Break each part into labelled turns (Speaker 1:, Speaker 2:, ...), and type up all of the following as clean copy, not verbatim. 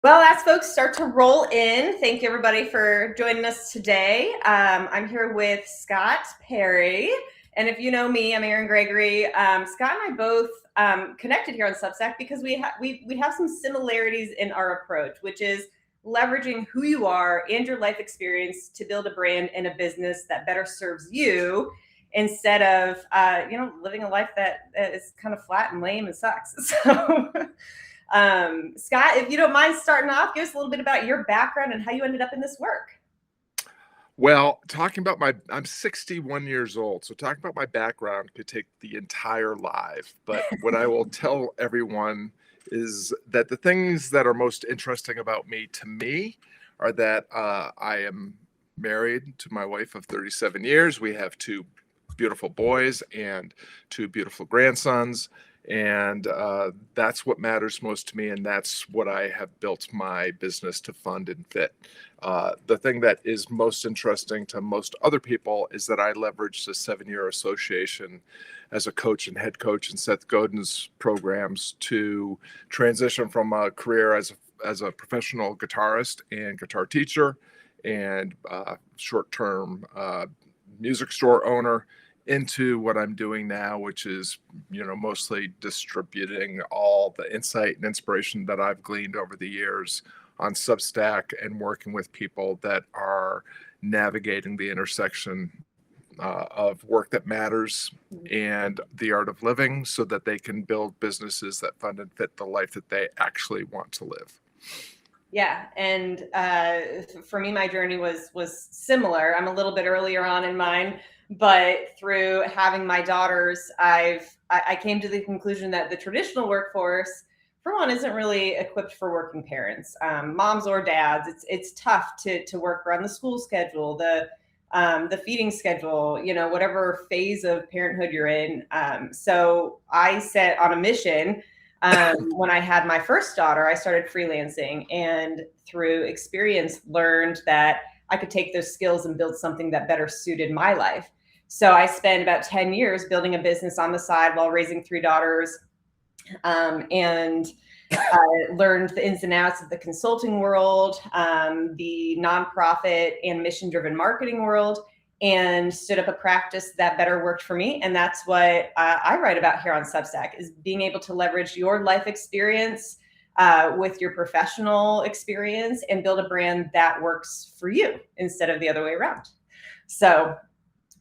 Speaker 1: Well, as folks start to roll in, thank you everybody for joining us today. I'm here with Scott Perry. And if you know me, I'm Erin Gregory. Scott and I both connected here on Substack because we have some similarities in our approach, which is leveraging who you are and your life experience to build a brand and a business that better serves you instead of living a life that is kind of flat and lame and sucks. So Scott, if you don't mind starting off, give us a little bit about your background and how you ended up in this work.
Speaker 2: Well, talking about I'm 61 years old, so talking about my background could take the entire live. But what I will tell everyone is that the things that are most interesting about me to me are that I am married to my wife of 37 years. We have two beautiful boys and two beautiful grandsons. And that's what matters most to me. And that's what I have built my business to fund and fit. The thing that is most interesting to most other people is that I leveraged a 7-year association as a coach and head coach in Seth Godin's programs to transition from a career as a professional guitarist and guitar teacher and short-term music store owner into what I'm doing now, which is, mostly distributing all the insight and inspiration that I've gleaned over the years on Substack and working with people that are navigating the intersection of work that matters and the art of living so that they can build businesses that fund and fit the life that they actually want to live.
Speaker 1: Yeah, and for me, my journey was similar. I'm a little bit earlier on in mine, but through having my daughters, I came to the conclusion that the traditional workforce, for one, isn't really equipped for working parents, moms or dads. It's tough to work around the school schedule, the feeding schedule, whatever phase of parenthood you're in. So I set on a mission. When I had my first daughter, I started freelancing and through experience learned that I could take those skills and build something that better suited my life. So I spent about 10 years building a business on the side while raising three daughters, and learned the ins and outs of the consulting world, the nonprofit and mission-driven marketing world, and stood up a practice that better worked for me. And that's what I write about here on Substack, is being able to leverage your life experience with your professional experience and build a brand that works for you instead of the other way around. So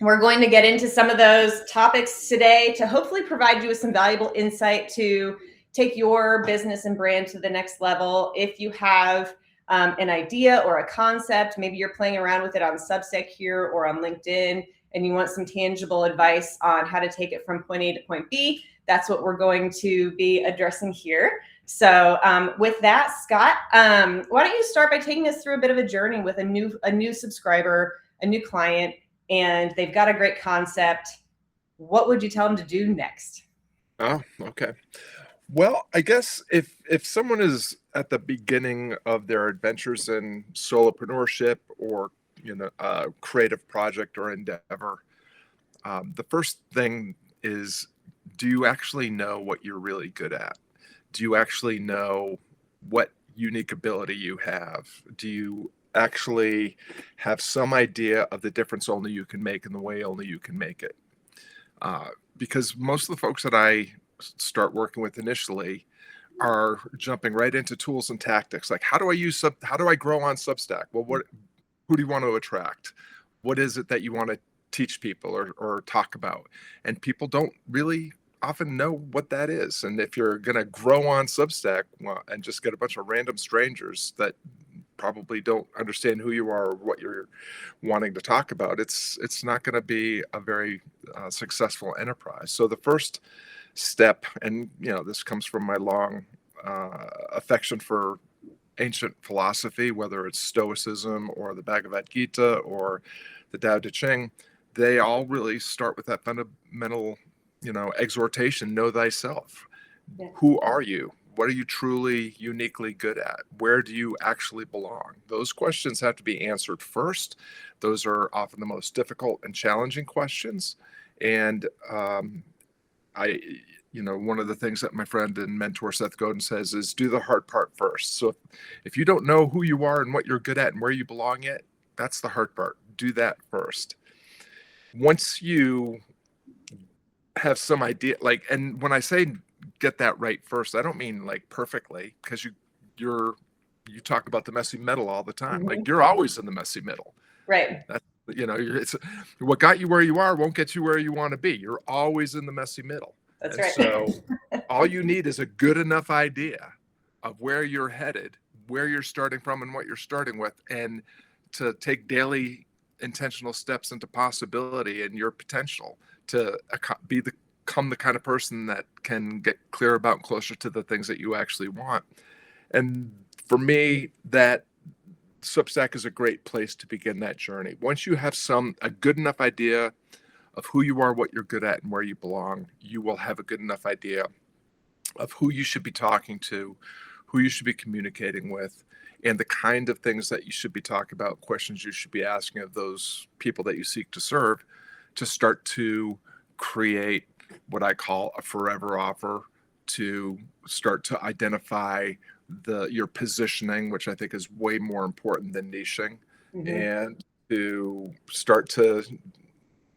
Speaker 1: we're going to get into some of those topics today to hopefully provide you with some valuable insight to take your business and brand to the next level. If you have an idea or a concept, maybe you're playing around with it on Substack here or on LinkedIn, and you want some tangible advice on how to take it from point A to point B, that's what we're going to be addressing here. So with that, Scott, why don't you start by taking us through a bit of a journey with a new subscriber, a new client, and they've got a great concept. What would you tell them to do next?
Speaker 2: Oh, okay. Well, I guess if someone is at the beginning of their adventures in solopreneurship or a creative project or endeavor, the first thing is, do you actually know what you're really good at? Do you actually know what unique ability you have? Do you actually have some idea of the difference only you can make and the way only you can make it? Because most of the folks that I start working with initially are jumping right into tools and tactics. Like, how do I grow on Substack? Well, who do you want to attract? What is it that you want to teach people or talk about? And people don't really often know what that is. And if you're going to grow on Substack, well, and just get a bunch of random strangers that probably don't understand who you are or what you're wanting to talk about, it's not going to be a very successful enterprise. So the first step, and this comes from my long affection for ancient philosophy, whether it's Stoicism or the Bhagavad Gita or the Tao Te Ching, they all really start with that fundamental, exhortation: know thyself.
Speaker 1: Yeah.
Speaker 2: Who are you? What are you truly uniquely good at? Where do you actually belong? Those questions have to be answered first. Those are often the most difficult and challenging questions. And one of the things that my friend and mentor Seth Godin says is do the hard part first. So if you don't know who you are and what you're good at and where you belong at, that's the hard part. Do that first. Once you have some idea, like, and when I say get that right first, I don't mean like perfectly, because you talk about the messy middle all the time.
Speaker 1: Mhm.
Speaker 2: Like, you're always in the messy middle.
Speaker 1: Right.
Speaker 2: That's, it's what got you where you are won't get you where you want to be. You're always in the messy middle.
Speaker 1: That's
Speaker 2: And
Speaker 1: right.
Speaker 2: so all you need is a good enough idea of where you're headed, where you're starting from and what you're starting with, and to take daily intentional steps into possibility and your potential to become the kind of person that can get clear about and closer to the things that you actually want. And for me, that Substack is a great place to begin that journey. Once you have a good enough idea of who you are, what you're good at, and where you belong, you will have a good enough idea of who you should be talking to, who you should be communicating with, and the kind of things that you should be talking about, questions you should be asking of those people that you seek to serve, to start to create what I call a forever offer, to start to identify your positioning, which I think is way more important than niching,
Speaker 1: Mhm.
Speaker 2: and to start to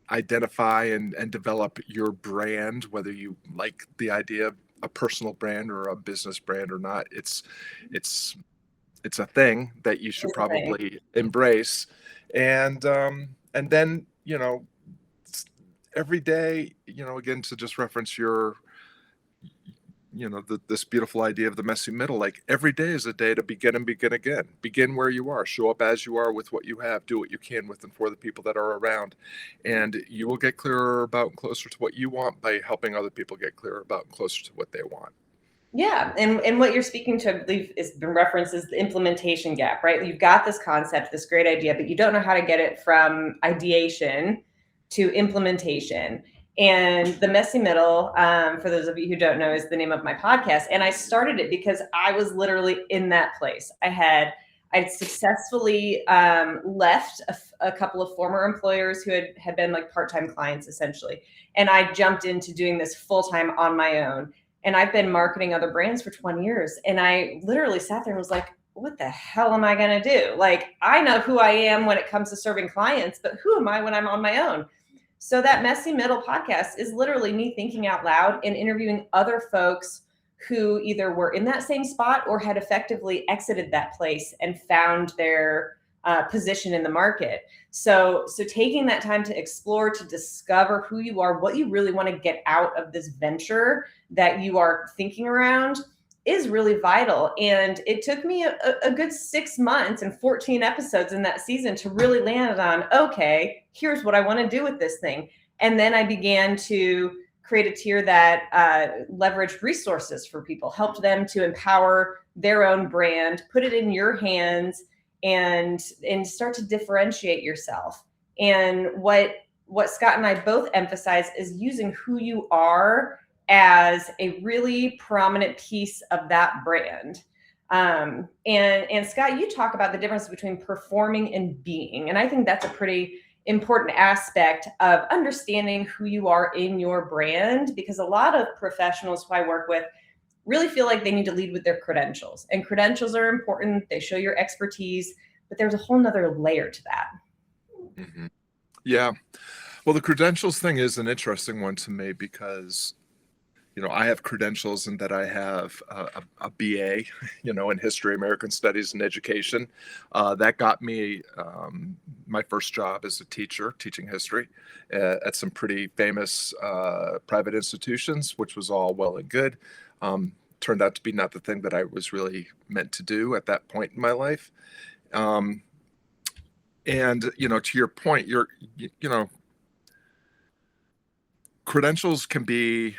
Speaker 2: identify and develop your brand, whether you like the idea of a personal brand or a business brand or not. It's a thing that you should
Speaker 1: It's a thing.
Speaker 2: probably embrace, and then every day, again, to just reference this beautiful idea of the messy middle, like every day is a day to begin and begin again. Begin where you are, show up as you are with what you have, do what you can with and for the people that are around, and you will get clearer about and closer to what you want by helping other people get clearer about and closer to what they want.
Speaker 1: Yeah, and what you're speaking to, I believe, is been referenced as the implementation gap, right? You've got this concept, this great idea, but you don't know how to get it from ideation to implementation. And the messy middle, for those of you who don't know, is the name of my podcast. And I started it because I was literally in that place. I'd successfully left a couple of former employers who had been like part-time clients essentially, and I jumped into doing this full-time on my own. And I've been marketing other brands for 20 years. And I literally sat there and was like, what the hell am I going to do? Like, I know who I am when it comes to serving clients, but who am I when I'm on my own? So that Messy Middle podcast is literally me thinking out loud and interviewing other folks who either were in that same spot or had effectively exited that place and found their position in the market. So taking that time to explore, to discover who you are, what you really want to get out of this venture that you are thinking around is really vital. And it took me a good 6 months and 14 episodes in that season to really land on, okay, here's what I want to do with this thing. And then I began to create a tier that leveraged resources for people, helped them to empower their own brand, put it in your hands, and start to differentiate yourself. And what Scott and I both emphasize is using who you are as a really prominent piece of that brand. And Scott, you talk about the difference between performing and being, and I think that's a pretty important aspect of understanding who you are in your brand, because a lot of professionals who I work with really feel like they need to lead with their credentials, and credentials are important. They show your expertise, but there's a whole nother layer to that.
Speaker 2: Mm-hmm. Yeah. Well, the credentials thing is an interesting one to me because, I have credentials in that I have a BA, in history, American studies, and education. That got me my first job as a teacher, teaching history at some pretty famous private institutions, which was all well and good. Turned out to be not the thing that I was really meant to do at that point in my life. And, to your point, credentials can be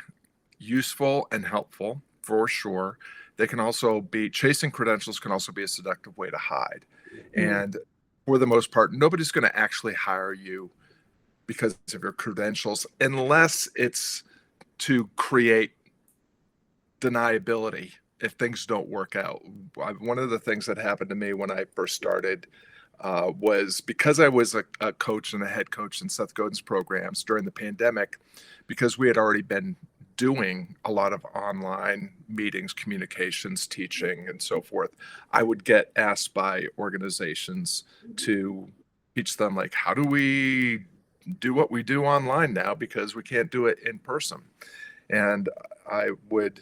Speaker 2: useful and helpful for sure. They can also be chasing credentials can also be a seductive way to hide. And for the most part, nobody's going to actually hire you because of your credentials unless it's to create deniability if things don't work out. One of the things that happened to me when I first started was because I was a coach and a head coach in Seth Godin's programs during the pandemic, because we had already been doing a lot of online meetings, communications, teaching, and so forth, I would get asked by organizations to teach them, like, how do we do what we do online now because we can't do it in person? And I would,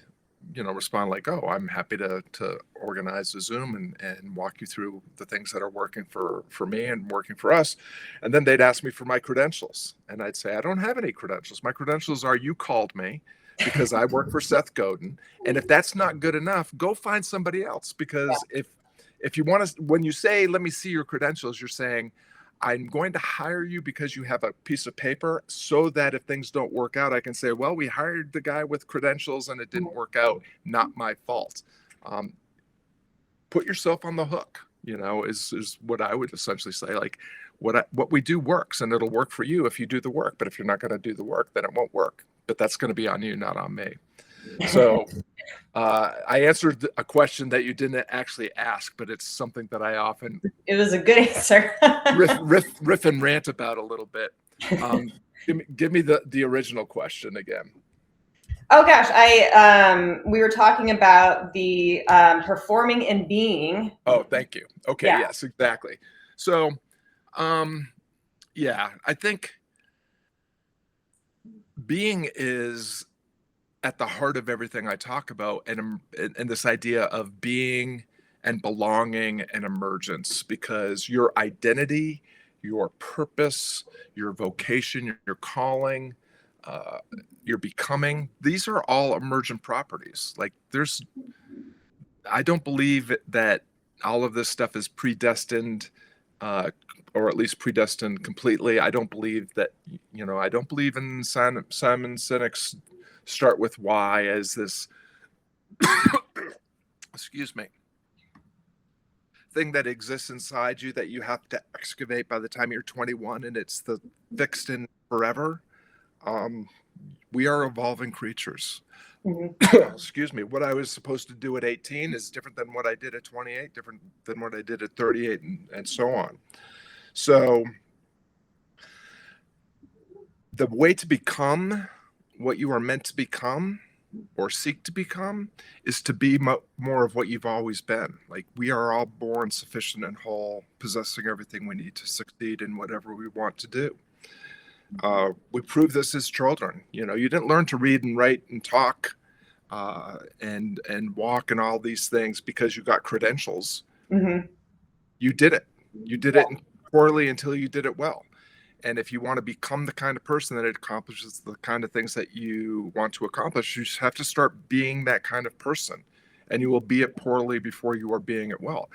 Speaker 2: respond like, oh, I'm happy to organize a Zoom and walk you through the things that are working for me and working for us. And then they'd ask me for my credentials. And I'd say, I don't have any credentials. My credentials are, you called me because I work for Seth Godin. And if that's not good enough, go find somebody else. Because if you want to, when you say, let me see your credentials, you're saying, I'm going to hire you because you have a piece of paper, so that if things don't work out, I can say, well, we hired the guy with credentials and it didn't work out. Not my fault. Put yourself on the hook, is what I would essentially say. Like, what we do works, and it'll work for you if you do the work. But if you're not going to do the work, then it won't work. But that's going to be on you, not on me. So I answered a question that you didn't actually ask, but it's something that I often
Speaker 1: It was a good answer.
Speaker 2: riff and rant about a little bit. Give me the original question again.
Speaker 1: Oh gosh, we were talking about the performing and being.
Speaker 2: Oh, thank you. Okay,
Speaker 1: Yeah.
Speaker 2: yes, exactly. So, yeah, I think being is at the heart of everything I talk about, and this idea of being and belonging and emergence, because your identity, your purpose, your vocation, your calling, your becoming, these are all emergent properties. Like, I don't believe that all of this stuff is predestined, or at least predestined completely. I don't believe that, I don't believe in Simon Sinek's start with why as this excuse me, thing that exists inside you that you have to excavate by the time you're 21, and it's the fixed in forever. We are evolving creatures. Mm-hmm. Excuse me. What I was supposed to do at 18 is different than what I did at 28, different than what I did at 38, and so on. So the way to become what you are meant to become or seek to become is to be more of what you've always been. Like, we are all born sufficient and whole, possessing everything we need to succeed in whatever we want to do. We prove this as children. You didn't learn to read and write and talk and walk and all these things because you got credentials. Mm-hmm. You did it. You did it poorly until you did it well. And if you want to become the kind of person that accomplishes the kind of things that you want to accomplish, you just have to start being that kind of person. And you will be it poorly before you are being it well.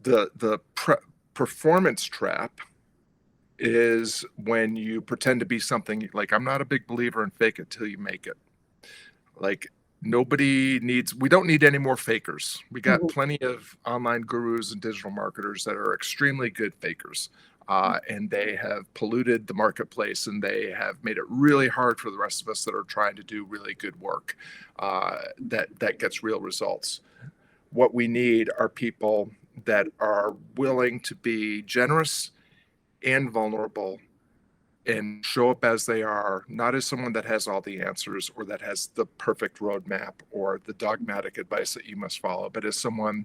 Speaker 2: The performance trap is when you pretend to be something. Like, I'm not a big believer in fake it till you make it. Like, we don't need any more fakers. We got plenty of online gurus and digital marketers that are extremely good fakers. And they have polluted the marketplace, and they have made it really hard for the rest of us that are trying to do really good work that gets real results. What we need are people that are willing to be generous and vulnerable and show up as they are, not as someone that has all the answers or that has the perfect roadmap or the dogmatic advice that you must follow, but as someone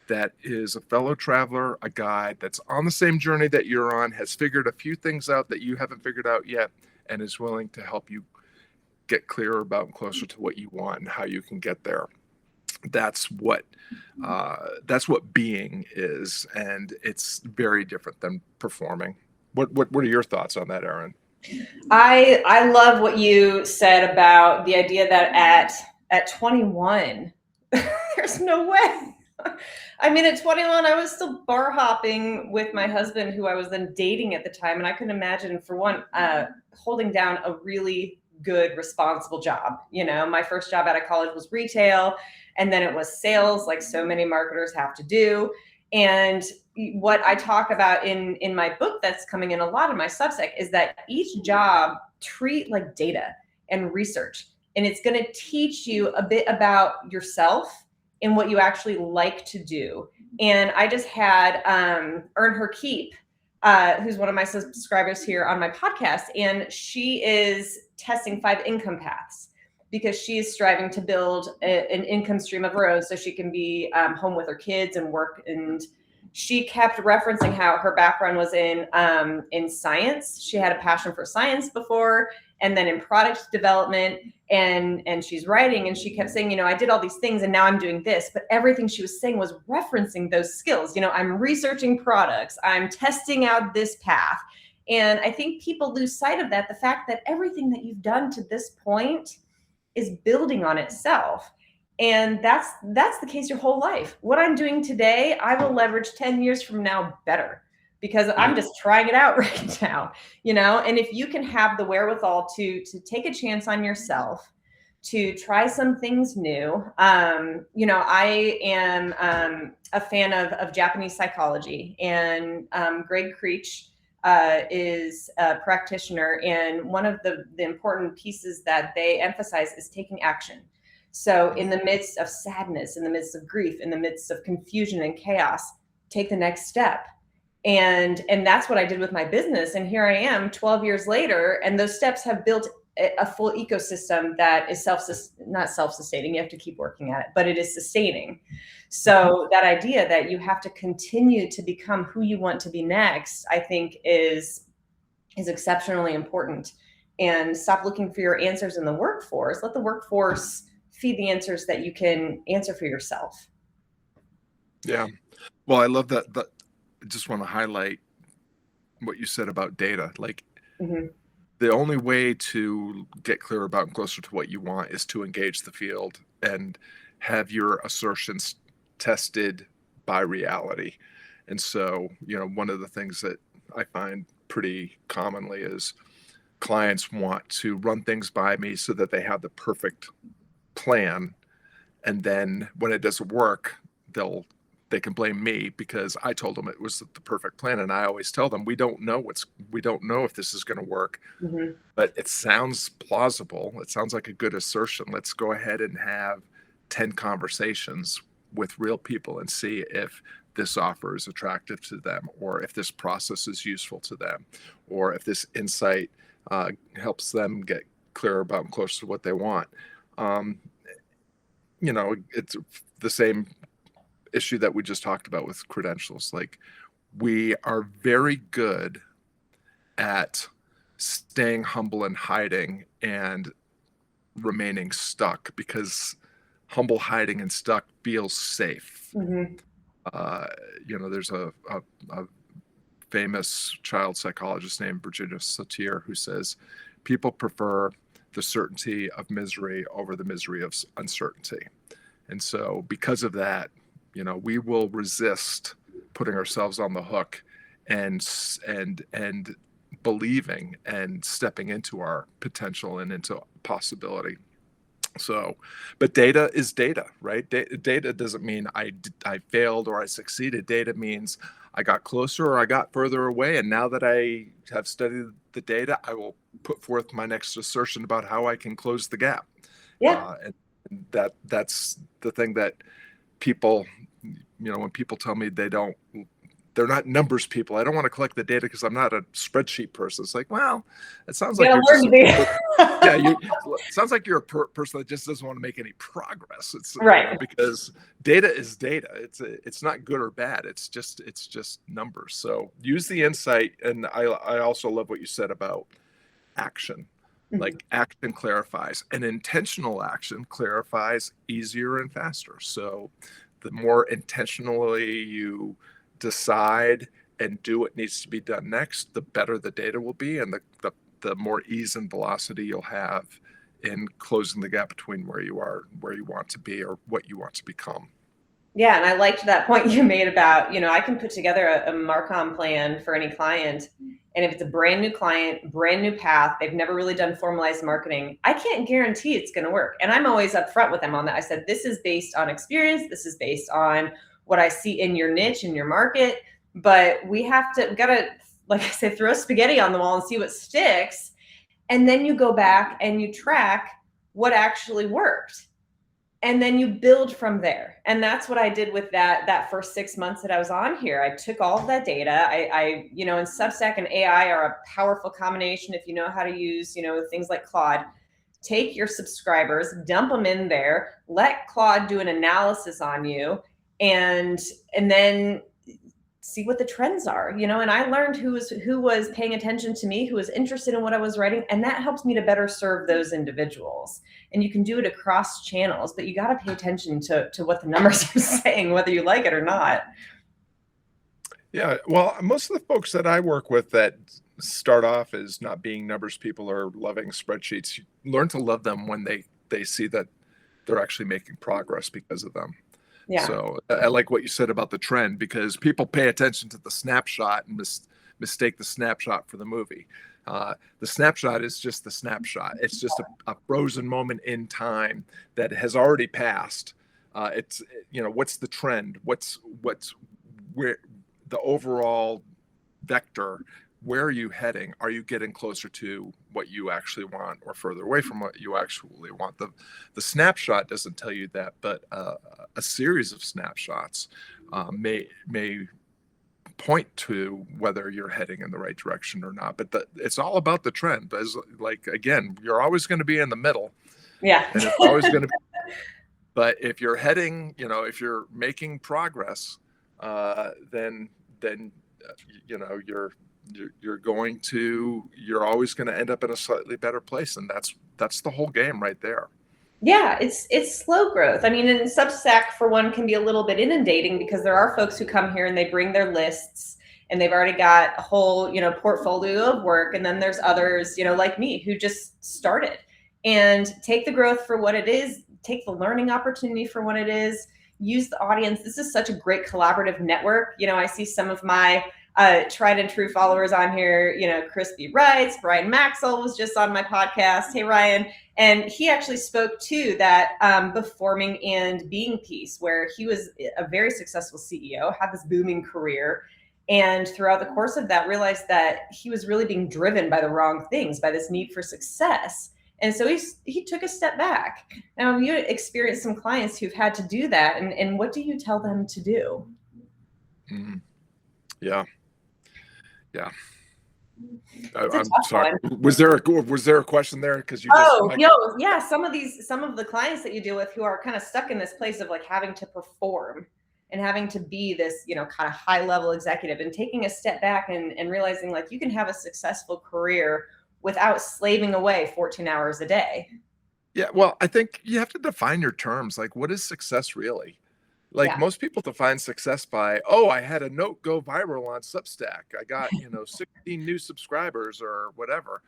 Speaker 2: that is a fellow traveler, a guide that's on the same journey that you're on, has figured a few things out that you haven't figured out yet, and is willing to help you get clearer about and closer to what you want and how you can get there. That's what being is, and it's very different than performing. What are your thoughts on that, Erin?
Speaker 1: I love what you said about the idea that at 21, there's no way. I mean, at 21, I was still bar hopping with my husband, who I was then dating at the time. And I couldn't imagine, for one, holding down a really good, responsible job. My first job out of college was retail, and then it was sales, like so many marketers have to do. And what I talk about in my book that's coming in a lot of my Substack is that each job treat like data and research. And it's going to teach you a bit about yourself and what you actually like to do. And I just had Earn Her Keep who's one of my subscribers here on my podcast, and she is testing 5 income paths because she is striving to build an income stream of her own so she can be home with her kids and work. And she kept referencing how her background was in science. She had a passion for science before, and then in product development, and she's writing, and she kept saying, I did all these things and now I'm doing this, but everything she was saying was referencing those skills. I'm researching products, I'm testing out this path. And I think people lose sight of that, the fact that everything that you've done to this point is building on itself. And that's the case your whole life. What I'm doing today, I will leverage 10 years from now better, because I'm just trying it out right now, and if you can have the wherewithal to take a chance on yourself, to try some things new. I am a fan of Japanese psychology, and Greg Creech is a practitioner, and one of the important pieces that they emphasize is taking action. So in the midst of sadness, in the midst of grief, in the midst of confusion and chaos, take the next step. And that's what I did with my business. And here I am 12 years later, and those steps have built a full ecosystem that is not self-sustaining. You have to keep working at it, but it is sustaining. So that idea that you have to continue to become who you want to be next, I think is exceptionally important. And stop looking for your answers in the workforce. Let the workforce feed the answers that you can answer for yourself.
Speaker 2: Yeah. Well, I love that. I just want to highlight what you said about data. Like, the only way to get clear about and closer to what you want is to engage the field and have your assertions tested by reality. And so, one of the things that I find pretty commonly is clients want to run things by me so that they have the perfect plan, and then when it doesn't work, they can blame me because I told them it was the perfect plan. And I always tell them, we don't know if this is going to work, but it sounds plausible. It sounds like a good assertion. Let's go ahead and have 10 conversations with real people and see if this offer is attractive to them, or if this process is useful to them, or if this insight helps them get clearer about and closer to what they want. It's the same issue that we just talked about with credentials. Like, we are very good at staying humble and hiding and remaining stuck, because humble, hiding, and stuck feels safe. There's a famous child psychologist named Virginia Satir who says people prefer the certainty of misery over the misery of uncertainty. And so because of that, we will resist putting ourselves on the hook and believing and stepping into our potential and into possibility. So, but data is data, right? Data doesn't mean I failed or I succeeded. Data means I got closer or I got further away. And now that I have studied the data, I will put forth my next assertion about how I can close the gap.
Speaker 1: Yeah.
Speaker 2: And that's the thing that people, when people tell me they're not numbers people, I don't want to collect the data because I'm not a spreadsheet person. It's like, well, it sounds like it sounds like you're a person that just doesn't want to make any progress. It's
Speaker 1: right.
Speaker 2: Because data is data. It's not good or bad. It's just numbers. So use the insight. And I also love what you said about action. Like, action clarifies, and intentional action clarifies easier and faster. So the more intentionally you decide and do what needs to be done next, the better the data will be, and the more ease and velocity you'll have in closing the gap between where you are, where you want to be, or what you want to become.
Speaker 1: Yeah. And I liked that point you made about, I can put together a Marcom plan for any client. And if it's a brand new client, brand new path, they've never really done formalized marketing, I can't guarantee it's going to work. And I'm always upfront with them on that. I said, this is based on experience. This is based on what I see in your niche, in your market. But we gotta, like I said, throw spaghetti on the wall and see what sticks. And then you go back and you track what actually worked. and then you build from there. And that's what I did with that first 6 months that I was on here. I took all of that data. I you know, and Substack and AI are a powerful combination if you know how to use, you know, things like Claude. Take your subscribers, dump them in there, let Claude do an analysis on you, and then see what the trends are, you know. And I learned who was paying attention to me, who was interested in what I was writing, and that helps me to better serve those individuals. And you can do it across channels, but you got to pay attention to what the numbers are saying, whether you like it or not.
Speaker 2: Yeah, well, most of the folks that I work with that start off as not being numbers people or loving spreadsheets, you learn to love them when they see that they're actually making progress because of them.
Speaker 1: Yeah.
Speaker 2: So I like what you said about the trend, because people pay attention to the snapshot and mistake the snapshot for the movie. The snapshot is just the snapshot. It's just a frozen moment in time that has already passed. It's, you know, what's the trend? What's where the overall vector? Where are you heading? Are you getting closer to what you actually want or further away from what you actually want? The snapshot doesn't tell you that, but a series of snapshots may point to whether you're heading in the right direction or not. But it's all about the trend. As, like, again, you're always going to be in the middle.
Speaker 1: Yeah.
Speaker 2: And it's always going to be. But if you're heading, you know, if you're making progress, then you know, you're always going to end up in a slightly better place. And that's the whole game right there.
Speaker 1: Yeah, it's slow growth. I mean, and Substack, for one, can be a little bit inundating because there are folks who come here and they bring their lists and they've already got a whole, you know, portfolio of work. And then there's others, you know, like me, who just started, and take the growth for what it is, take the learning opportunity for what it is, use the audience. This is such a great collaborative network. You know, I see some of my tried and true followers on here. You know, Crispy Writes, Brian Maxwell was just on my podcast. Hey, Ryan. And he actually spoke to that performing and being piece, where he was a very successful CEO, had this booming career, and throughout the course of that realized that he was really being driven by the wrong things, by this need for success. And so he took a step back. Now, you experienced some clients who've had to do that, and what do you tell them to do?
Speaker 2: Mm-hmm. Yeah. Yeah.
Speaker 1: It's a
Speaker 2: I'm
Speaker 1: tough
Speaker 2: sorry.
Speaker 1: one.
Speaker 2: Was there a question there? Because you just
Speaker 1: Yeah. Some of the clients that you deal with who are kind of stuck in this place of like having to perform and having to be this, you know, kind of high level executive, and taking a step back and realizing like you can have a successful career without slaving away 14 hours a day.
Speaker 2: Yeah, well, I think you have to define your terms. Like, what is success really? Like,
Speaker 1: Yeah.
Speaker 2: most people define success by, oh, I had a note go viral on Substack. I got, 16 new subscribers or whatever.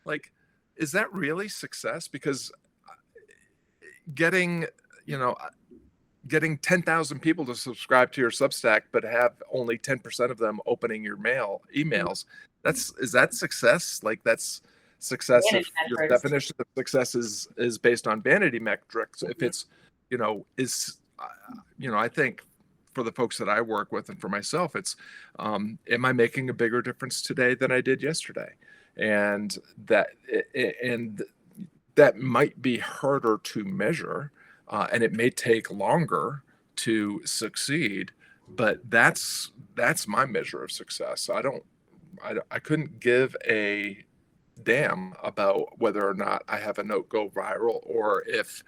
Speaker 2: Like, is that really success? Because getting, you know, getting 10,000 people to subscribe to your Substack, but have only 10% of them opening your emails, is that success? Like, that's success if
Speaker 1: Vanity
Speaker 2: your
Speaker 1: metrics.
Speaker 2: definition of success is based on vanity metrics. If it's, I think for the folks that I work with and for myself, it's, am I making a bigger difference today than I did yesterday? And that might be harder to measure, and it may take longer to succeed, but that's my measure of success. I couldn't give a damn about whether or not I have a note go viral, or if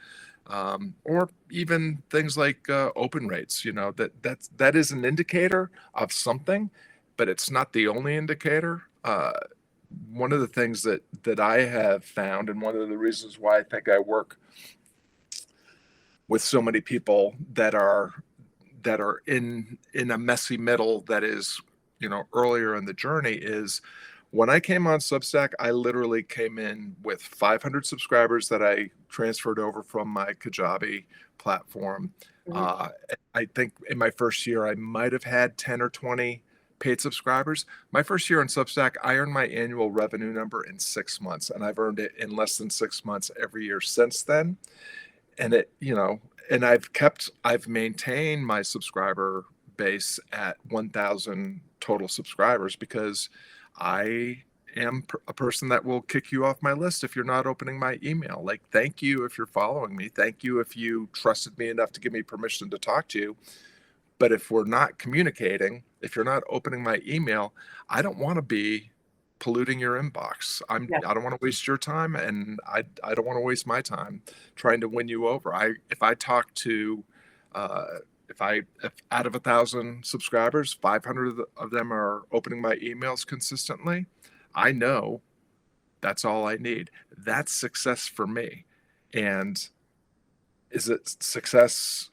Speaker 2: or even things like open rates. That is an indicator of something, but it's not the only indicator. One of the things that I have found, and one of the reasons why I think I work with so many people that are in a messy middle, that is, earlier in the journey, is when I came on Substack, I literally came in with 500 subscribers that I transferred over from my Kajabi platform.
Speaker 1: Mhm.
Speaker 2: I think in my first year, I might have had 10 or 20 paid subscribers. My first year on Substack, I earned my annual revenue number in 6 months, and I've earned it in less than 6 months every year since then. And and I've maintained my subscriber base at 1,000 total subscribers, because I am a person that will kick you off my list if you're not opening my email. Like, thank you if you're following me. Thank you if you trusted me enough to give me permission to talk to you. But if we're not communicating, if you're not opening my email, I don't want to be polluting your inbox.
Speaker 1: Yeah.
Speaker 2: I don't want to waste your time, and I don't want to waste my time trying to win you over. If I talk to uh, if out of 1,000 subscribers, 500 of them are opening my emails consistently, I know that's all I need. That's success for me. And is it success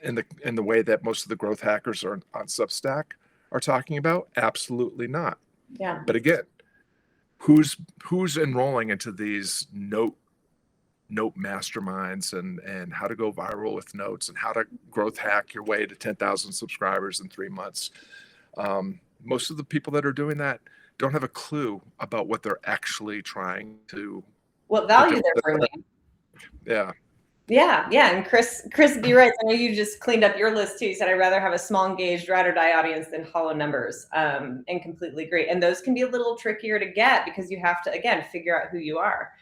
Speaker 2: in the way that most of the growth hackers are on Substack are talking about? Absolutely not.
Speaker 1: Yeah.
Speaker 2: But again, who's enrolling into these note masterminds and how to go viral with notes and how to growth hack your way to 10,000 subscribers in 3 months? Most of the people that are doing that don't have a clue about what they're actually trying to.
Speaker 1: What value they're bringing.
Speaker 2: Yeah.
Speaker 1: Yeah, yeah. And Chris B. Wright, I know you just cleaned up your list too. You said I'd rather have a small, engaged, ride or die audience than hollow numbers. And completely agree. And those can be a little trickier to get because you have to, again, figure out who you are.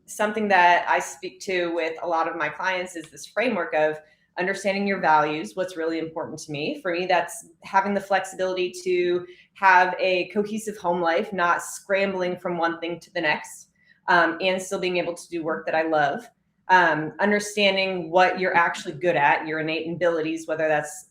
Speaker 1: Something that I speak to with a lot of my clients is this framework of understanding your values, what's really important to me. For me, that's having the flexibility to have a cohesive home life, not scrambling from one thing to the next, and still being able to do work that I love. Understanding what you're actually good at, your innate abilities, whether that's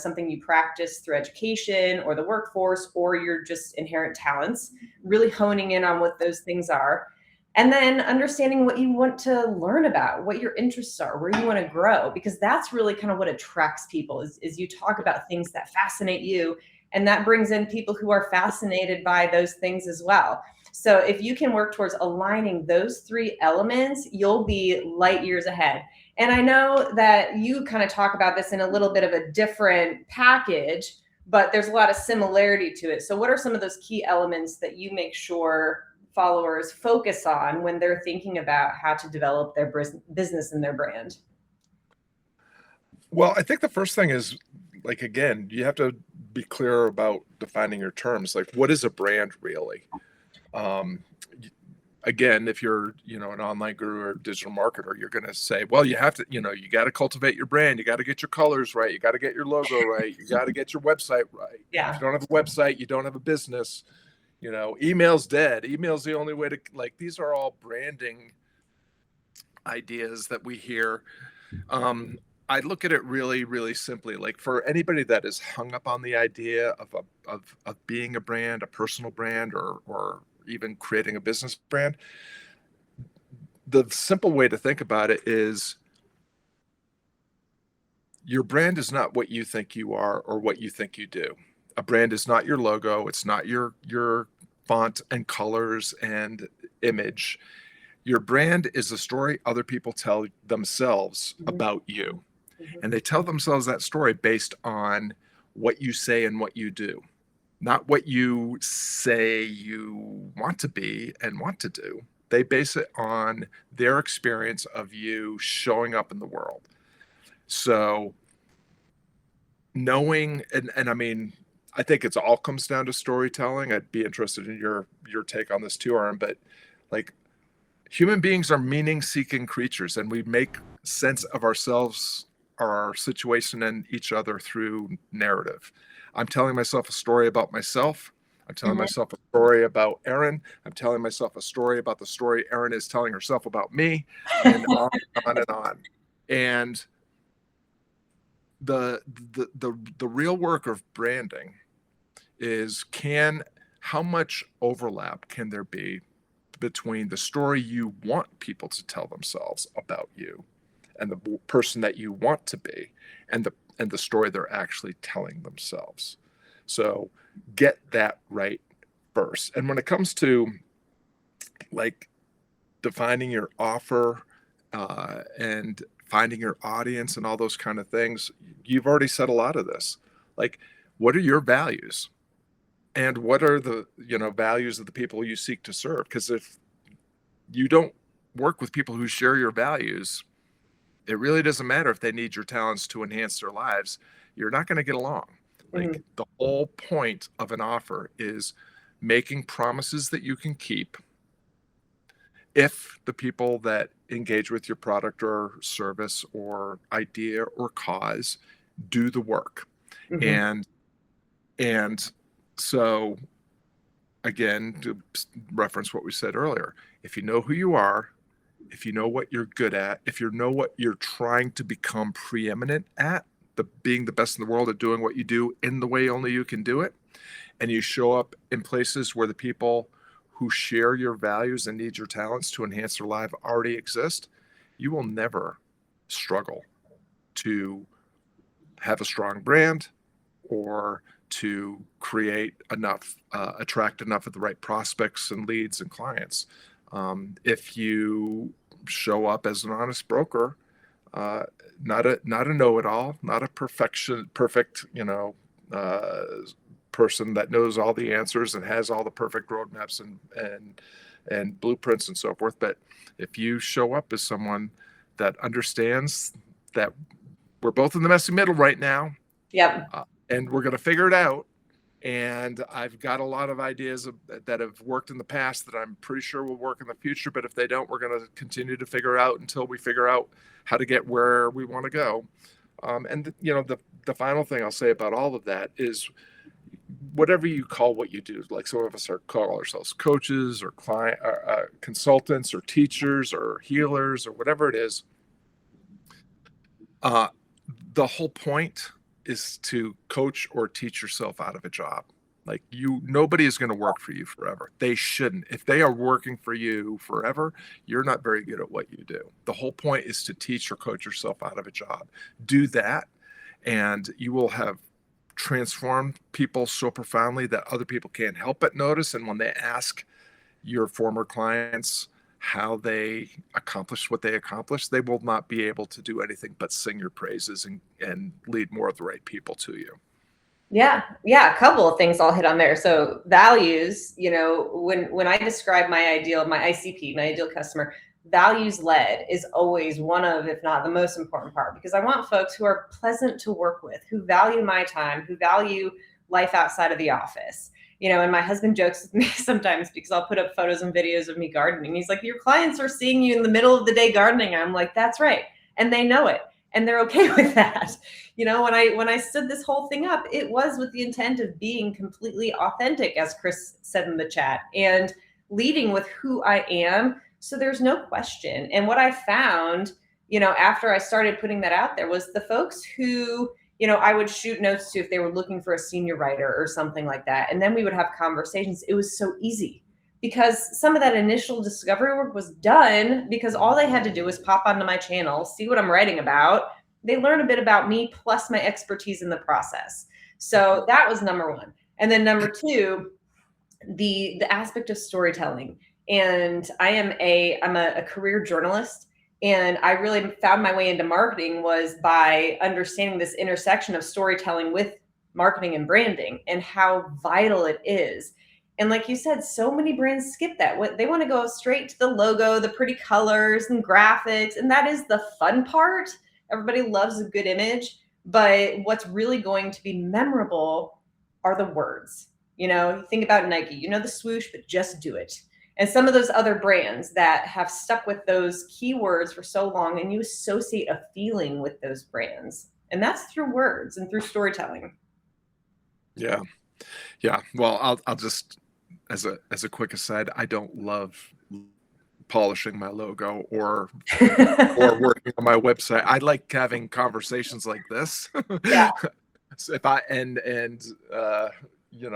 Speaker 1: something you practice through education or the workforce or your just inherent talents, really honing in on what those things are. And then understanding what you want to learn about, what your interests are, where you want to grow, because that's really kind of what attracts people is you talk about things that fascinate you. And that brings in people who are fascinated by those things as well. So if you can work towards aligning those 3 elements, you'll be light years ahead. And I know that you kind of talk about this in a little bit of a different package, but there's a lot of similarity to it. So what are some of those key elements that you make sure followers focus on when they're thinking about how to develop their business and their brand?
Speaker 2: Well, I think the first thing is, like, again, you have to be clear about defining your terms. Like, what is a brand really? Again, if you're, an online guru or digital marketer, you're going to say, well, you have to, you got to cultivate your brand. You got to get your colors right. You got to get your logo right. You got to get your website right.
Speaker 1: Yeah.
Speaker 2: If you don't have a website, you don't have a business. Email's dead. Email's the only way to, like, these are all branding ideas that we hear. I look at it really, really simply. Like, for anybody that is hung up on the idea of being a brand, a personal brand, or even creating a business brand, the simple way to think about it is your brand is not what you think you are or what you think you do. A brand is not your logo. It's not your font and colors and image. Your brand is a story other people tell themselves about you. And they tell themselves that story based on what you say and what you do, not what you say you want to be and want to do. They base it on their experience of you showing up in the world. So knowing, and I mean, I think it's all comes down to storytelling. I'd be interested in your take on this too, Aaron, but like, human beings are meaning-seeking creatures, and we make sense of ourselves, our situation, and each other through narrative. I'm telling myself a story about myself. I'm telling myself a story about Erin. I'm telling myself a story about the story Erin is telling herself about me, and on and on and on. And the real work of branding is how much overlap can there be between the story you want people to tell themselves about you and the person that you want to be and the story they're actually telling themselves. So get that right first. And when it comes to, like, defining your offer and finding your audience and all those kind of things, you've already said a lot of this. Like, what are your values? And what are the values of the people you seek to serve? Because if you don't work with people who share your values, it really doesn't matter if they need your talents to enhance their lives. You're not going to get along. Like, the whole point of an offer is making promises that you can keep if the people that engage with your product or service or idea or cause do the work.
Speaker 1: Mm-hmm.
Speaker 2: And so again, to reference what we said earlier, if you know who you are, if you know what you're good at, if you know what you're trying to become preeminent at, being the best in the world at doing what you do in the way only you can do it, and you show up in places where the people who share your values and need your talents to enhance their life already exist, you will never struggle to have a strong brand or to create enough, attract enough of the right prospects and leads and clients. If you show up as an honest broker, not a know-it-all, not a perfect, person that knows all the answers and has all the perfect roadmaps and blueprints and so forth. But if you show up as someone that understands that we're both in the messy middle right now,
Speaker 1: Yep.
Speaker 2: and we're going to figure it out. And I've got a lot of ideas that have worked in the past that I'm pretty sure will work in the future. But if they don't, we're going to continue to figure out until we figure out how to get where we want to go. The final thing I'll say about all of that is whatever you call what you do, like some of us call ourselves coaches or client, consultants or teachers or healers or whatever it is. The whole point is to coach or teach yourself out of a job. Like nobody is going to work for you forever. They shouldn't. If they are working for you forever, you're not very good at what you do. The whole point is to teach or coach yourself out of a job. Do that, and you will have transformed people so profoundly that other people can't help but notice. And when they ask your former clients how they accomplished what they accomplished, they will not be able to do anything but sing your praises and lead more of the right people to you.
Speaker 1: Yeah. Yeah. A couple of things I'll hit on there. So values, when I describe my ICP, my ideal customer, values led is always one of, if not the most important part, because I want folks who are pleasant to work with, who value my time, who value life outside of the office. And my husband jokes with me sometimes because I'll put up photos and videos of me gardening. He's like, your clients are seeing you in the middle of the day gardening. I'm like, that's right. And they know it. And they're okay with that. When I stood this whole thing up, it was with the intent of being completely authentic, as Chris said in the chat, and leading with who I am. So there's no question. And what I found, after I started putting that out there was the folks who, I would shoot notes to if they were looking for a senior writer or something like that. And then we would have conversations. It was so easy because some of that initial discovery work was done because all they had to do was pop onto my channel, see what I'm writing about. They learn a bit about me plus my expertise in the process. So that was number one. And then number two, the aspect of storytelling. And I'm a career journalist. And I really found my way into marketing was by understanding this intersection of storytelling with marketing and branding and how vital it is. And like you said, so many brands skip that. What they want to go straight to the logo, the pretty colors and graphics. And that is the fun part. Everybody loves a good image. But what's really going to be memorable are the words. You think about Nike, the swoosh, but just do it. And some of those other brands that have stuck with those keywords for so long, and you associate a feeling with those brands. And that's through words and through storytelling.
Speaker 2: Yeah. Yeah. Well, I'll just, as a quick aside, I don't love polishing my logo or working on my website. I like having conversations like this.
Speaker 1: Yeah.
Speaker 2: So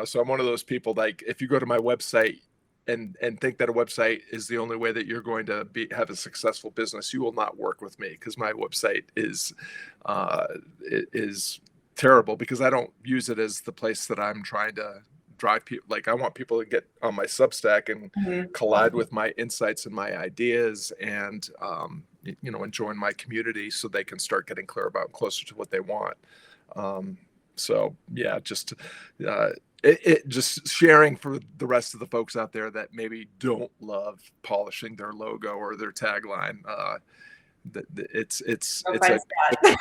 Speaker 2: so I'm one of those people, like, if you go to my website and think that a website is the only way that you're going to have a successful business, you will not work with me, because my website is terrible, because I don't use it as the place that I'm trying to drive people. Like, I want people to get on my Substack and collide with my insights and my ideas and and join my community so they can start getting closer to what they want. So yeah, just just sharing for the rest of the folks out there that maybe don't love polishing their logo or their tagline. It's
Speaker 1: Go
Speaker 2: it's
Speaker 1: find
Speaker 2: a
Speaker 1: Scott.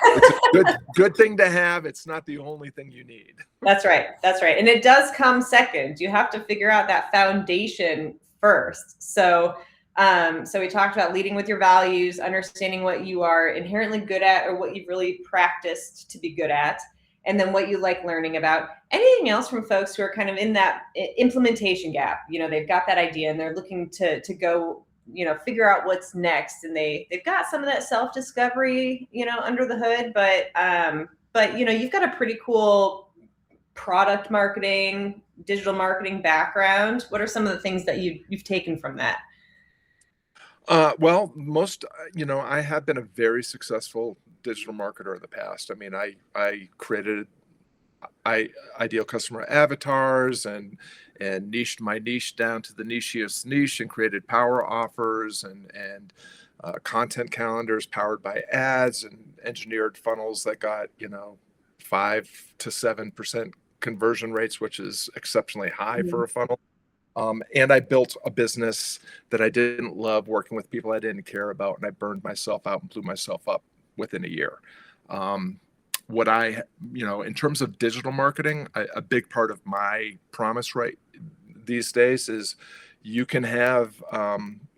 Speaker 2: it's a good thing to have. It's not the only thing you need.
Speaker 1: That's right. That's right. And it does come second. You have to figure out that foundation first. So we talked about leading with your values, understanding what you are inherently good at or what you've really practiced to be good at, and then what you like learning about. Anything else from folks who are kind of in that implementation gap? You know, they've got that idea and they're looking to go, you know, figure out what's next, and they've got some of that self-discovery, you know, under the hood, but you know, you've got a pretty cool product marketing, digital marketing background. What are some of the things that you've taken from that?
Speaker 2: Well, I have been a very successful digital marketer in the past. I mean, I created ideal customer avatars and niched my niche down to the nichiest niche and created power offers and content calendars powered by ads and engineered funnels that got 5 to 7% conversion rates, which is exceptionally high for a funnel. And I built a business that I didn't love, working with people I didn't care about, and I burned myself out and blew myself up within a year. In terms of digital marketing, a big part of my promise right these days is you can have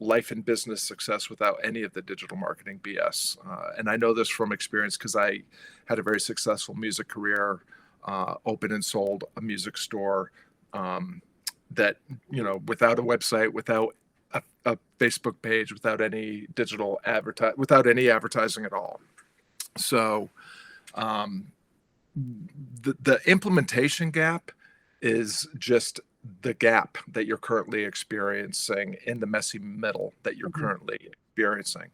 Speaker 2: life and business success without any of the digital marketing BS. And I know this from experience because I had a very successful music career, opened and sold a music store. That without a website, without a Facebook page, without any without any advertising at all. So the implementation gap is just the gap that you're currently experiencing in the messy middle that you're currently experiencing.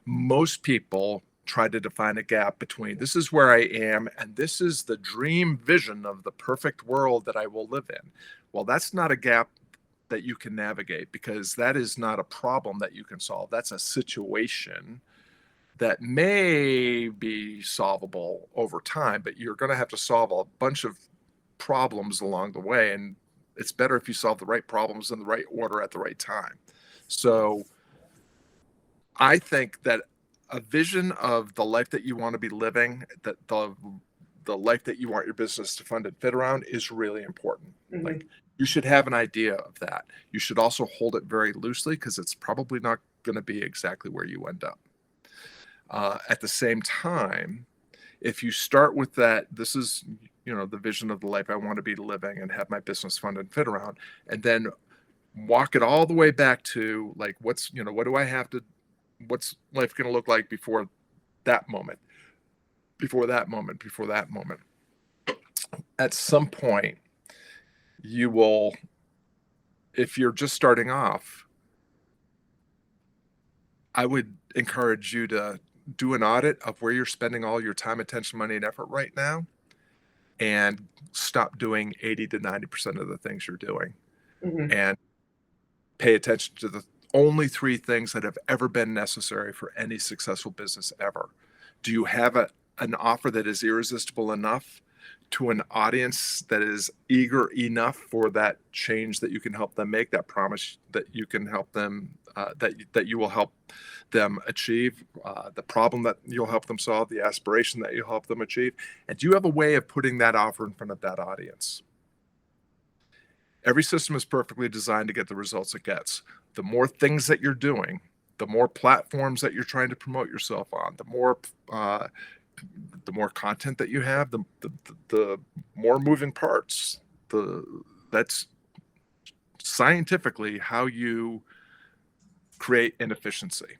Speaker 2: Most people try to define a gap between this is where I am and this is the dream vision of the perfect world that I will live in. Well, that's not a gap that you can navigate, because that is not a problem that you can solve. That's a situation that may be solvable over time, but you're going to have to solve a bunch of problems along the way. And it's better if you solve the right problems in the right order at the right time. So I think that a vision of the life that you want to be living, that the life that you want your business to fund and fit around, is really important. Like, you should have an idea of that. You should also hold it very loosely, because it's probably not going to be exactly where you end up. At the same time, if you start with that, this is, the vision of the life I want to be living and have my business fund and fit around, and then walk it all the way back to, like, what do I have to, what's life going to look like before that moment, before that moment, before that moment. At some point, you will, if you're just starting off, I would encourage you to do an audit of where you're spending all your time, attention, money, and effort right now, and stop doing 80 to 90% of the things you're doing, and pay attention to the only 3 things that have ever been necessary for any successful business ever. Do you have an offer that is irresistible enough to an audience that is eager enough for that change that you can help them make, that promise that you can help them, that you will help them achieve, the problem that you'll help them solve, the aspiration that you'll help them achieve? And do you have a way of putting that offer in front of that audience? Every system is perfectly designed to get the results it gets. The more things that you're doing, the more platforms that you're trying to promote yourself on, the more content that you have, the more moving parts. That's scientifically how you create inefficiency.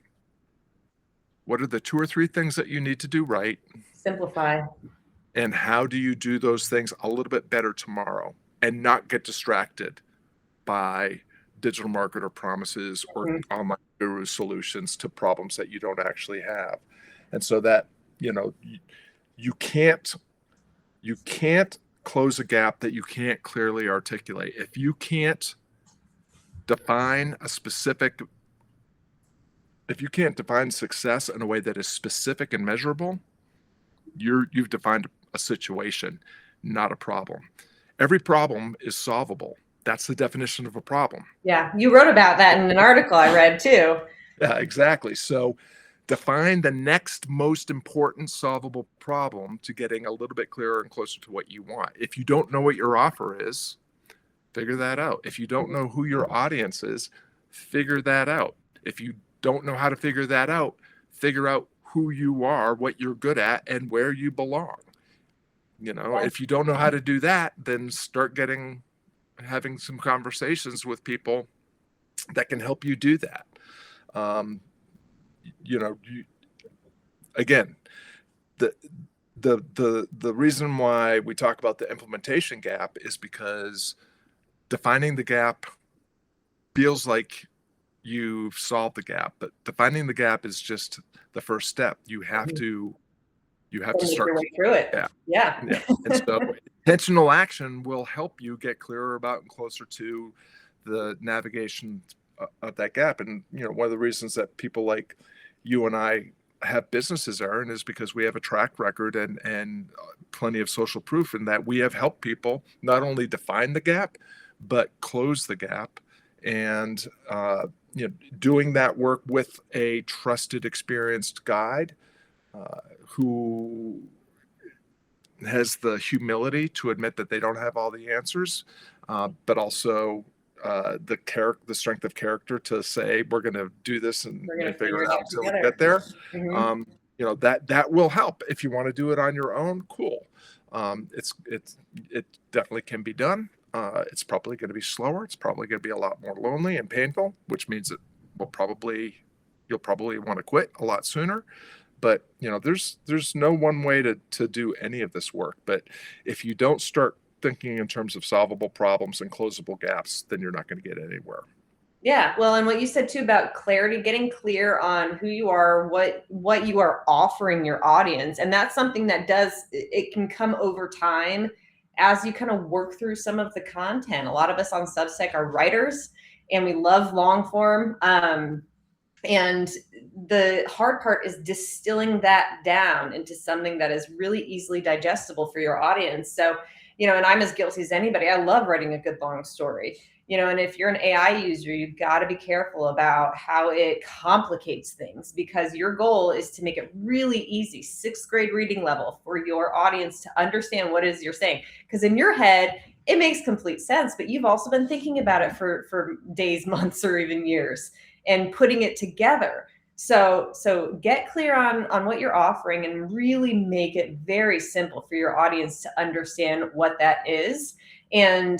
Speaker 2: What are the 2 or 3 things that you need to do right?
Speaker 1: Simplify.
Speaker 2: And how do you do those things a little bit better tomorrow and not get distracted by digital marketer promises or online guru solutions to problems that you don't actually have? And so that, you can't close a gap that you can't clearly articulate. If you can't define success in a way that is specific and measurable, you've defined a situation, not a problem. Every problem is solvable. That's the definition of a problem.
Speaker 1: Yeah, you wrote about that in an article I read too.
Speaker 2: Yeah, exactly. So define the next most important solvable problem to getting a little bit clearer and closer to what you want. If you don't know what your offer is, figure that out. If you don't know who your audience is, figure that out. If you don't know how to figure that out, figure out who you are, what you're good at, and where you belong. If you don't know how to do that, then start having some conversations with people that can help you do that. Again, the reason why we talk about the implementation gap is because defining the gap feels like you've solved the gap, but defining the gap is just the first step. You have to start
Speaker 1: your way through it. Yeah.
Speaker 2: And so intentional action will help you get clearer about and closer to the navigation of that gap. And one of the reasons that people like you and I have businesses, Erin, is because we have a track record and plenty of social proof in that we have helped people not only define the gap but close the gap. And doing that work with a trusted, experienced guide who has the humility to admit that they don't have all the answers, but also the strength of character to say, we're going to do this and figure it out until we get there. That will help. If you want to do it on your own, cool. It definitely can be done. It's probably going to be slower. It's probably going to be a lot more lonely and painful, which means that you'll probably want to quit a lot sooner. But there's no one way to do any of this work. But if you don't start thinking in terms of solvable problems and closable gaps, then you're not going to get anywhere.
Speaker 1: Yeah, well, and what you said too about clarity, getting clear on who you are, what you are offering your audience, and that's something that it can come over time as you kind of work through some of the content. A lot of us on Substack are writers, and we love long form. And the hard part is distilling that down into something that is really easily digestible for your audience. So, and I'm as guilty as anybody. I love writing a good long story. And if you're an AI user, you've got to be careful about how it complicates things, because your goal is to make it really easy, 6th grade reading level, for your audience to understand what it is you're saying. Because in your head, it makes complete sense, but you've also been thinking about it for days, months, or even years, and putting it together. So get clear on what you're offering and really make it very simple for your audience to understand what that is. And,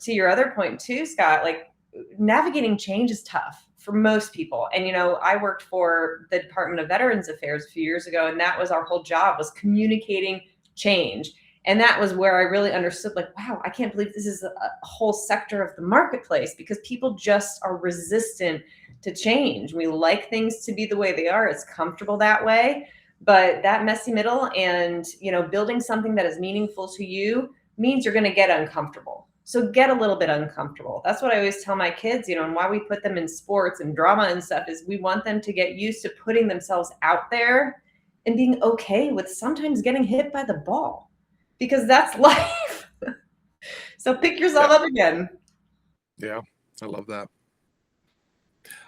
Speaker 1: to your other point too, Scott, like, navigating change is tough for most people. And, I worked for the Department of Veterans Affairs a few years ago, and that was our whole job, was communicating change. And that was where I really understood, like, wow, I can't believe this is a whole sector of the marketplace, because people just are resistant to change. We like things to be the way they are. It's comfortable that way. But that messy middle and, building something that is meaningful to you means you're going to get uncomfortable. So get a little bit uncomfortable. That's what I always tell my kids, and why we put them in sports and drama and stuff, is we want them to get used to putting themselves out there and being okay with sometimes getting hit by the ball, because that's life. So pick yourself up again.
Speaker 2: Yeah, I love that.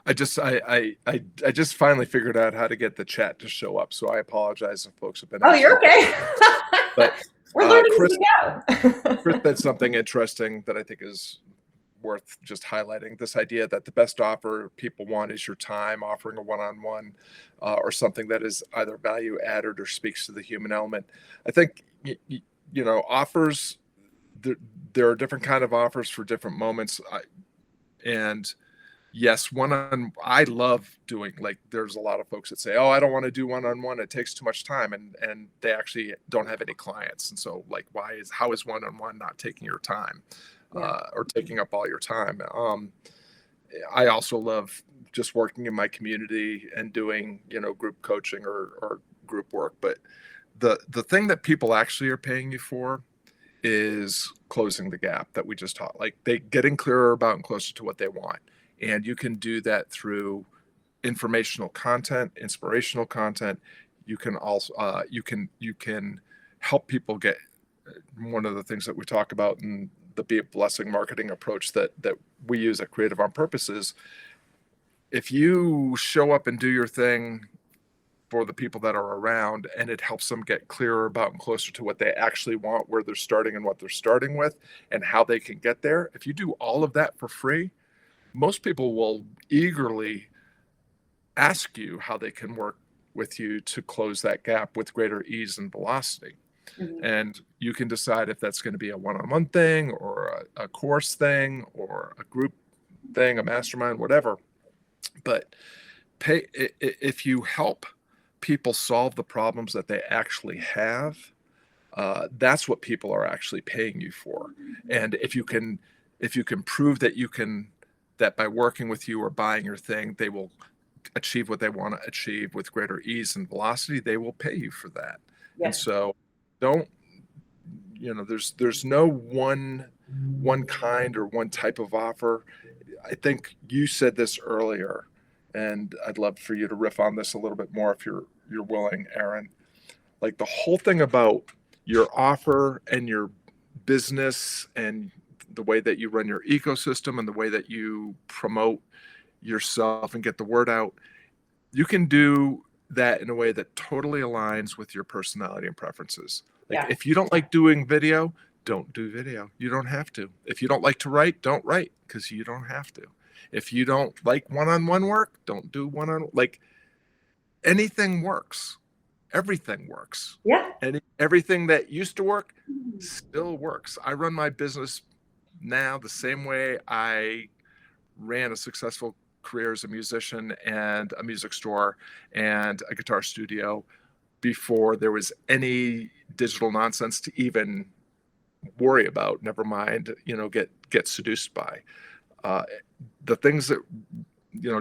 Speaker 2: I just finally figured out how to get the chat to show up, so I apologize if folks have been.
Speaker 1: Oh, you're okay.
Speaker 2: But
Speaker 1: we're learning
Speaker 2: Chris,
Speaker 1: as we go.
Speaker 2: Chris said something interesting that I think is worth just highlighting. This idea that the best offer people want is your time, offering a one-on-one or something that is either value added or speaks to the human element. I think offers. There are different kind of offers for different moments, and yes, I love doing, like, there's a lot of folks that say, oh, I don't want to do one-on-one. It takes too much time. And they actually don't have any clients. And so, like, how is one-on-one not taking your time or taking up all your time? I also love just working in my community and doing, group coaching or group work. But the thing that people actually are paying you for is closing the gap that we just taught, like they getting clearer about and closer to what they want. And you can do that through informational content, inspirational content. You can also you can help people get, one of the things that we talk about in the Be a Blessing marketing approach that we use at Creative on Purpose is if you show up and do your thing for the people that are around, and it helps them get clearer about and closer to what they actually want, where they're starting and what they're starting with, and how they can get there. If you do all of that for free, most people will eagerly ask you how they can work with you to close that gap with greater ease and velocity.
Speaker 1: Mhm.
Speaker 2: And you can decide if that's going to be a one-on-one thing or a course thing or a group thing, a mastermind, whatever. But if you help people solve the problems that they actually have, that's what people are actually paying you for. And if you can prove that that by working with you or buying your thing, they will achieve what they want to achieve with greater ease and velocity, they will pay you for that. And
Speaker 1: Yes.
Speaker 2: so don't, there's no one kind or one type of offer. I think you said this earlier, and I'd love for you to riff on this a little bit more if you're willing, Erin. Like the whole thing about your offer and your business and the way that you run your ecosystem and the way that you promote yourself and get the word out, you can do that in a way that totally aligns with your personality and preferences. Like
Speaker 1: Yeah.
Speaker 2: if you don't like doing video, don't do video. You don't have to. If you don't like to write, don't write, because you don't have to. If you don't like one-on-one work, don't do like anything works. Everything works.
Speaker 1: Yeah.
Speaker 2: And everything that used to work still works. I run my business now the same way I ran a successful career as a musician and a music store and a guitar studio before there was any digital nonsense to even worry about, never mind, get seduced by. The things that,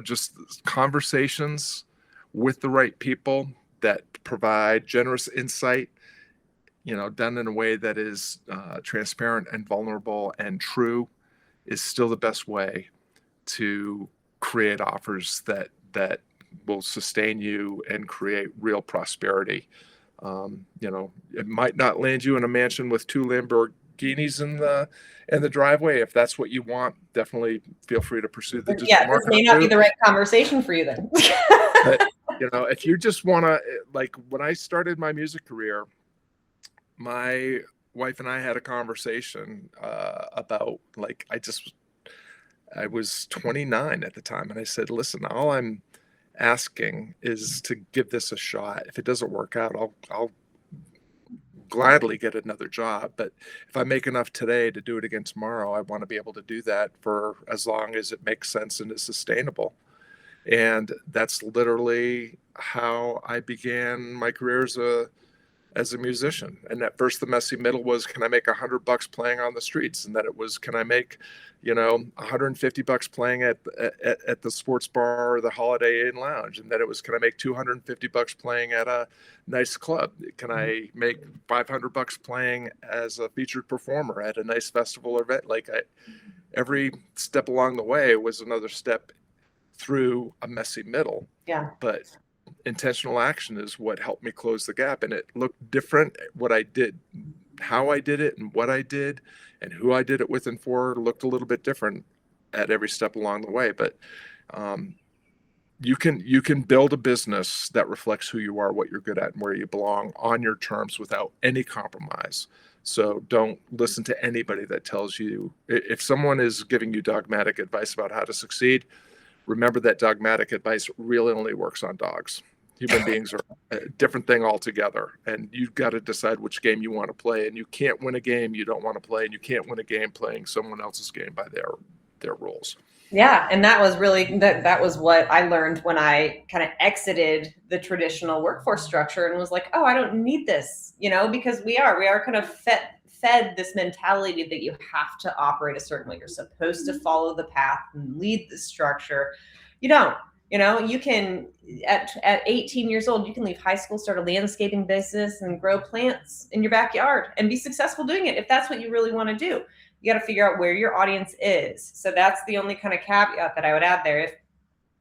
Speaker 2: just conversations with the right people that provide generous insight, done in a way that is transparent and vulnerable and true, is still the best way to create offers that will sustain you and create real prosperity. It might not land you in a mansion with 2 Lamborghinis in the driveway. If that's what you want, definitely feel free to pursue the digital
Speaker 1: Yeah, this may
Speaker 2: marketing
Speaker 1: not be
Speaker 2: route.
Speaker 1: the right conversation for you then.
Speaker 2: But if you just want to, like when I started my music career, my wife and I had a conversation about, like, I was 29 at the time, and I said, listen, all I'm asking is to give this a shot. If it doesn't work out, I'll gladly get another job. But if I make enough today to do it again tomorrow, I want to be able to do that for as long as it makes sense and is sustainable. And that's literally how I began my career as a musician. And at first, the messy middle was, can I make $100 playing on the streets? And then it was, can I make, $150 playing at the sports bar or the Holiday Inn lounge? And then it was, can I make $250 playing at a nice club? Can I make $500 playing as a featured performer at a nice festival or event? Every step along the way was another step through a messy middle.
Speaker 1: Yeah.
Speaker 2: But intentional action is what helped me close the gap, and it looked different. What I did, how I did it, and what I did, and who I did it with and for looked a little bit different at every step along the way. But you can build a business that reflects who you are, what you're good at, and where you belong on your terms without any compromise. So don't listen to anybody that tells you. If someone is giving you dogmatic advice about how to succeed, remember that dogmatic advice really only works on dogs. Human beings are a different thing altogether, and you've got to decide which game you want to play. And you can't win a game you don't want to play, and you can't win a game playing someone else's game by their rules.
Speaker 1: Yeah, and that was really that was what I learned when I kind of exited the traditional workforce structure and was like, oh, I don't need this, because we are kind of fed this mentality that you have to operate a certain way. You're supposed to follow the path and lead the structure. You don't. You can at 18 years old, you can leave high school, start a landscaping business, and grow plants in your backyard and be successful doing it if that's what you really want to do. You got to figure out where your audience is. So that's the only kind of caveat that I would add there.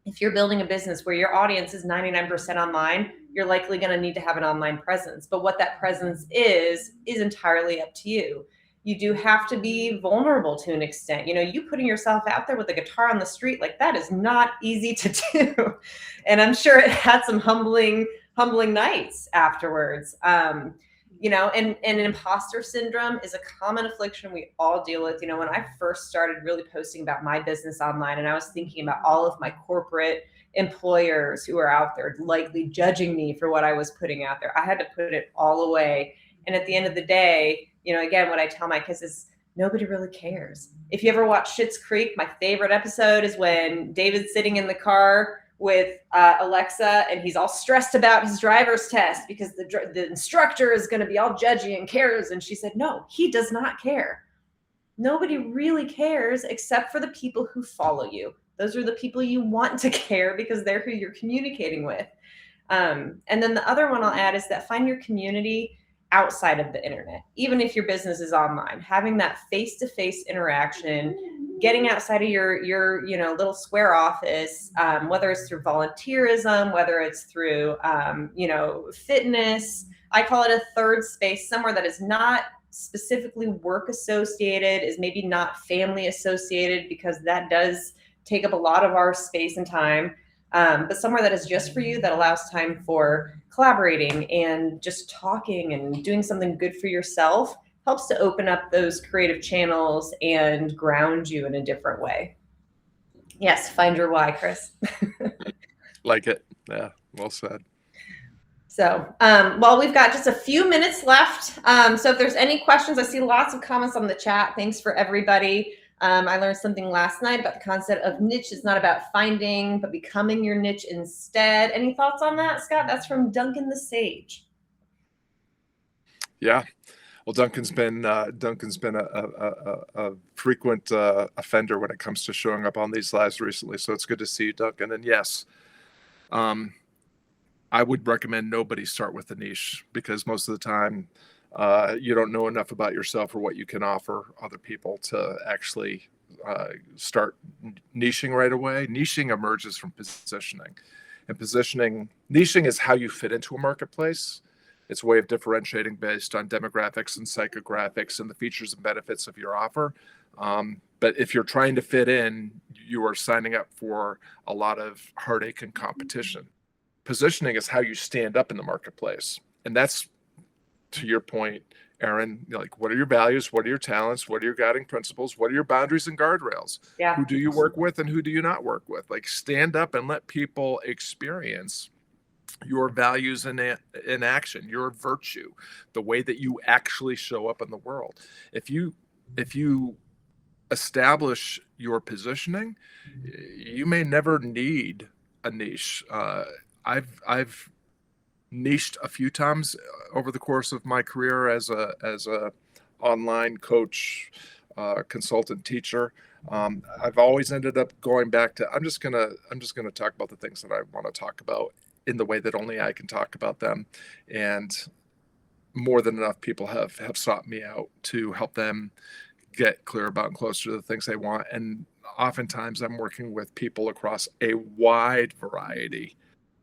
Speaker 1: If you're building a business where your audience is 99% online, you're likely going to need to have an online presence. But what that presence is entirely up to you. you do have to be vulnerable to an extent. You know, you putting yourself out there with a guitar on the street, like that is not easy to do. And I'm sure it had some humbling nights afterwards. You know, and imposter syndrome is a common affliction we all deal with. You know, when I first started really posting about my business online, and I was thinking about all of my corporate employers who are out there likely judging me for what I was putting out there, I had to put it all away. And at the end of the day, you know, again, what I tell my kids is nobody really cares. If you ever watch Schitt's Creek, my favorite episode is when David's sitting in the car with Alexa, and he's all stressed about his driver's test because the instructor is going to be all judgy and cares. And she said, no, he does not care. Nobody really cares except for the people who follow you. Those are the people you want to care because they're who you're communicating with. And then the other one I'll add is that find your community outside of the internet. Even if your business is online, having that face-to-face interaction, getting outside of your you know, little square office, whether it's through volunteerism, whether it's through you know, fitness. I call it a third space, somewhere that is not specifically work associated, is maybe not family associated, because that does take up a lot of our space and time. But somewhere that is just for you, that allows time for collaborating and just talking and doing something good for yourself, helps to open up those creative channels and ground you in a different way. Yes, find your why, Chris.
Speaker 2: Like it. Yeah, well said.
Speaker 1: So, well, we've got just a few minutes left. So if there's any questions, I see lots of comments on the chat. Thanks for everybody. I learned something last night about the concept of niche. It's not about finding, but becoming your niche instead. Any thoughts on that, Scott? That's from Duncan the Sage.
Speaker 2: Yeah. Well, Duncan's been a frequent offender when it comes to showing up on these lives recently. So it's good to see you, Duncan. And yes, I would recommend nobody start with a niche, because most of the time you don't know enough about yourself or what you can offer other people to actually start niching right away. Niching emerges from positioning, and niching is how you fit into a marketplace. It's a way of differentiating based on demographics and psychographics and the features and benefits of your offer. But if you're trying to fit in, you are signing up for a lot of heartache and competition. Positioning is how you stand up in the marketplace. And that's, to your point, Erin, like, what are your values? What are your talents? What are your guiding principles? What are your boundaries and guardrails?
Speaker 1: Yeah.
Speaker 2: Who do you work with and who do you not work with? Like, stand up and let people experience your values in action, your virtue, the way that you actually show up in the world. If you establish your positioning, you may never need a niche. I've niched a few times over the course of my career as a online coach, consultant, teacher. I've always ended up going back to, I'm just gonna talk about the things that I want to talk about in the way that only I can talk about them. And more than enough people have sought me out to help them get clear about and closer to the things they want. And oftentimes I'm working with people across a wide variety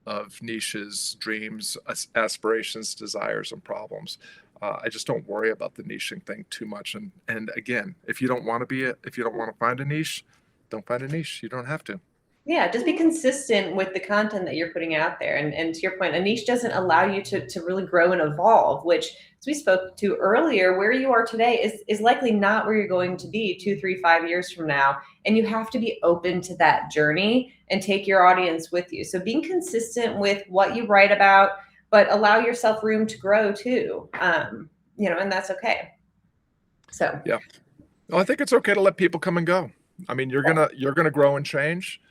Speaker 2: of niches, dreams, aspirations, desires, and problems. I just don't worry about the niching thing too much. And again, if you don't want to find a niche, don't find a niche. You don't have to.
Speaker 1: Yeah, just be consistent with the content that you're putting out there. And to your point, a niche doesn't allow you to really grow and evolve, which, as we spoke to earlier, where you are today is likely not where you're going to be 2, 3, 5 years from now. And you have to be open to that journey and take your audience with you. So being consistent with what you write about, but allow yourself room to grow too. You know, and that's okay. So
Speaker 2: yeah. Well, I think it's okay to let people come and go. I mean, you're gonna grow and change.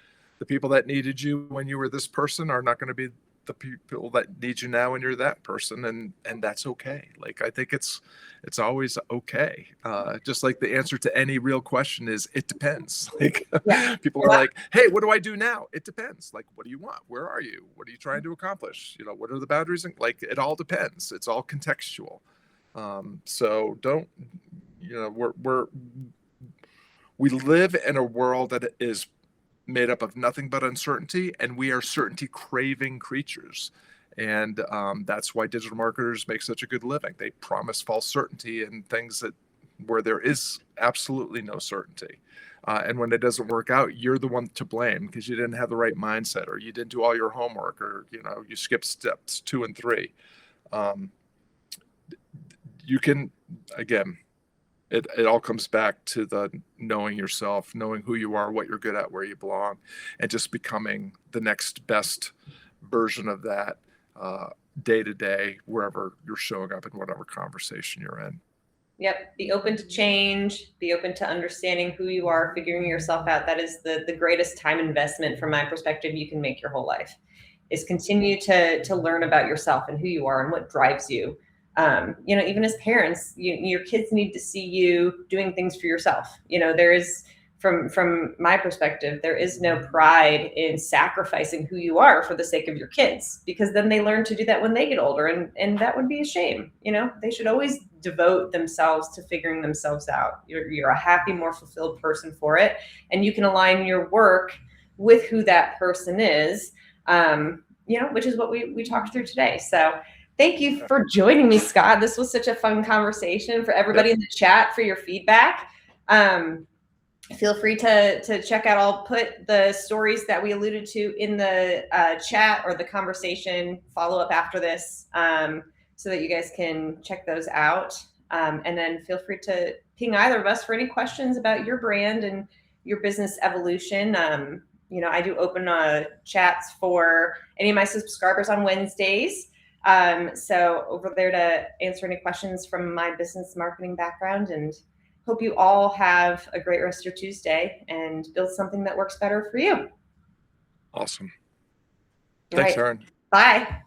Speaker 2: The people that needed you when you were this person are not going to be the people that need you now when you're that person, and that's okay. Like, I think it's always okay. Just like the answer to any real question is, it depends. Like, yeah. People are like, hey, what do I do now? It depends. Like, what do you want? Where are you? What are you trying to accomplish? You know, what are the boundaries? Like, it all depends. It's all contextual. So don't, you know, we live in a world that is made up of nothing but uncertainty, and we are certainty craving creatures. And that's why digital marketers make such a good living. They promise false certainty and things that where there is absolutely no certainty. And when it doesn't work out, you're the one to blame because you didn't have the right mindset, or you didn't do all your homework, or you skipped steps 2 and 3. Um, you can, again, it all comes back to the knowing yourself, knowing who you are, what you're good at, where you belong, and just becoming the next best version of that, day to day, wherever you're showing up in whatever conversation you're in.
Speaker 1: Yep. Be open to change, be open to understanding who you are, figuring yourself out. That is the greatest time investment from my perspective you can make your whole life, is continue to learn about yourself and who you are and what drives you. Even as parents, your kids need to see you doing things for yourself. There is, from my perspective, there is no pride in sacrificing who you are for the sake of your kids, because then they learn to do that when they get older, and that would be a shame. They should always devote themselves to figuring themselves out. You're a happy, more fulfilled person for it, and you can align your work with who that person is, which is what we talked through today. So thank you for joining me, Scott. This was such a fun conversation. For everybody in the chat, for your feedback. Feel free to check out. I'll put the stories that we alluded to in the chat, or the conversation follow-up after this, so that you guys can check those out. And then feel free to ping either of us for any questions about your brand and your business evolution. I do open chats for any of my subscribers on Wednesdays. So over there to answer any questions from my business marketing background, and hope you all have a great rest of your Tuesday and build something that works better for you.
Speaker 2: Awesome.
Speaker 1: All
Speaker 2: Thanks,
Speaker 1: right.
Speaker 2: Erin.
Speaker 1: Bye.